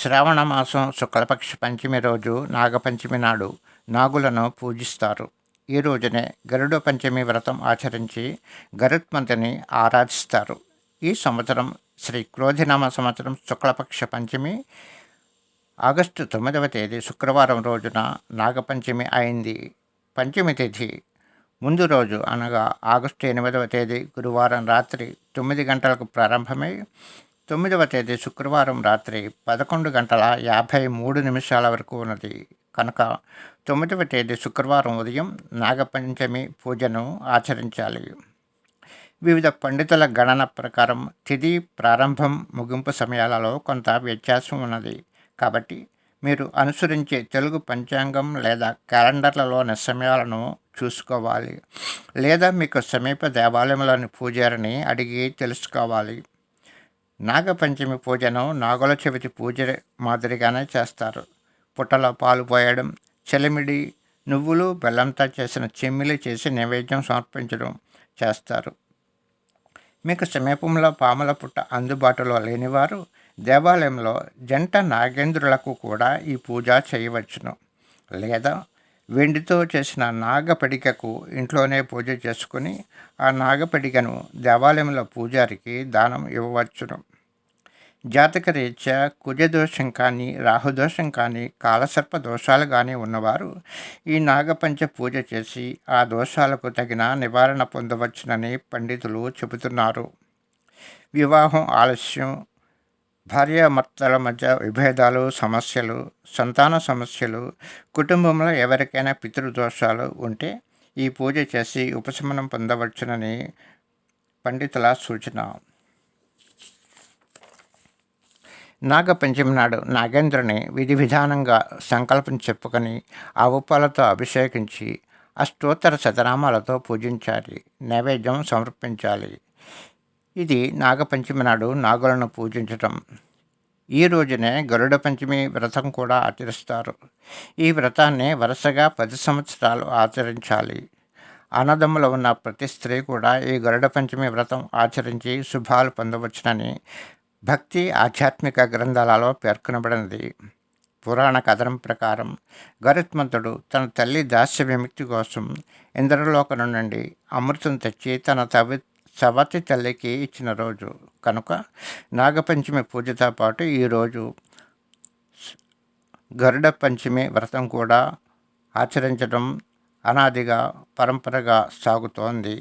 శ్రావణ మాసం శుక్లపక్ష పంచమి రోజు నాగపంచమి నాడు నాగులను పూజిస్తారు. ఈ రోజునే గరుడ పంచమి వ్రతం ఆచరించి గరుత్మంతుని ఆరాధిస్తారు. ఈ సంవత్సరం శ్రీ క్రోధినామ సంవత్సరం శుక్లపక్ష పంచమి ఆగస్టు 9వ తేదీ శుక్రవారం రోజున నాగపంచమి అయింది. పంచమి తిథి ముందు రోజు అనగా ఆగస్టు 8వ తేదీ గురువారం రాత్రి 9 గంటలకు ప్రారంభమై 9వ తేదీ శుక్రవారం రాత్రి 11 గంటల 53 నిమిషాల వరకు ఉన్నది కనుక 9వ తేదీ శుక్రవారం ఉదయం నాగపంచమి పూజను ఆచరించాలి. వివిధ పండితుల గణన ప్రకారం తిథి ప్రారంభం ముగింపు సమయాలలో కొంత వ్యత్యాసం ఉన్నది. కాబట్టి మీరు అనుసరించే తెలుగు పంచాంగం లేదా క్యాలెండర్లలోని సమయాలను చూసుకోవాలి, లేదా మీకు సమీప దేవాలయంలోని పూజారిని అడిగి తెలుసుకోవాలి. నాగపంచమి పూజను నాగుల చవితి పూజ మాదిరిగానే చేస్తారు. పుట్టలో పాలు పోయడం, చెలిమిడి, నువ్వులు బెల్లంతో చేసిన చెమ్మిలి చేసి నైవేద్యం సమర్పించడం చేస్తారు. మీకు సమీపంలో పాముల పుట్ట అందుబాటులో లేనివారు దేవాలయంలో జంట నాగేంద్రులకు కూడా ఈ పూజ చేయవచ్చును. లేదా వెండితో చేసిన నాగపడికకు ఇంట్లోనే పూజ చేసుకుని ఆ నాగపడికను దేవాలయంలో పూజారికి దానం ఇవ్వవచ్చును. జాతక రీత్యా కుజదోషం కానీ, రాహుదోషం కానీ, కాలసర్ప దోషాలు కానీ ఉన్నవారు ఈ నాగపంచ పూజ చేసి ఆ దోషాలకు తగిన నివారణ పొందవచ్చునని పండితులు చెబుతున్నారు. వివాహం ఆలస్యం, భార్యాభర్తల మధ్య విభేదాలు, సమస్యలు, సంతాన సమస్యలు, కుటుంబంలో ఎవరికైనా పితృదోషాలు ఉంటే ఈ పూజ చేసి ఉపశమనం పొందవచ్చునని పండితుల సూచన. నాగపంచమి నాడు నాగేంద్రుని విధి విధానంగా సంకల్పం చెప్పుకొని ఆవు పాలతో అభిషేకించి అష్టోత్తర శతనామాలతో పూజించాలి, నైవేద్యం సమర్పించాలి. ఇది నాగపంచమి నాడు నాగులను పూజించటం. ఈ రోజునే గరుడ పంచమి వ్రతం కూడా ఆచరిస్తారు. ఈ వ్రతాన్ని వరుసగా 10 సంవత్సరాలు ఆచరించాలి. అన్నదమ్ములు ఉన్న ప్రతి స్త్రీ కూడా ఈ గరుడ పంచమి వ్రతం ఆచరించి శుభాలు పొందవచ్చునని భక్తి ఆధ్యాత్మిక గ్రంథాలలో పేర్కొనబడినది. పురాణ కథనం ప్రకారం గరుత్మంతుడు తన తల్లి దాస్య విముక్తి కోసం ఇంద్రలోకం నుండి అమృతం తెచ్చి తన సవతి తల్లికి ఇచ్చిన రోజు కనుక నాగపంచమి పూజతో పాటు ఈరోజు గరుడ పంచమి వ్రతం కూడా ఆచరించడం అనాదిగా పరంపరగా సాగుతోంది.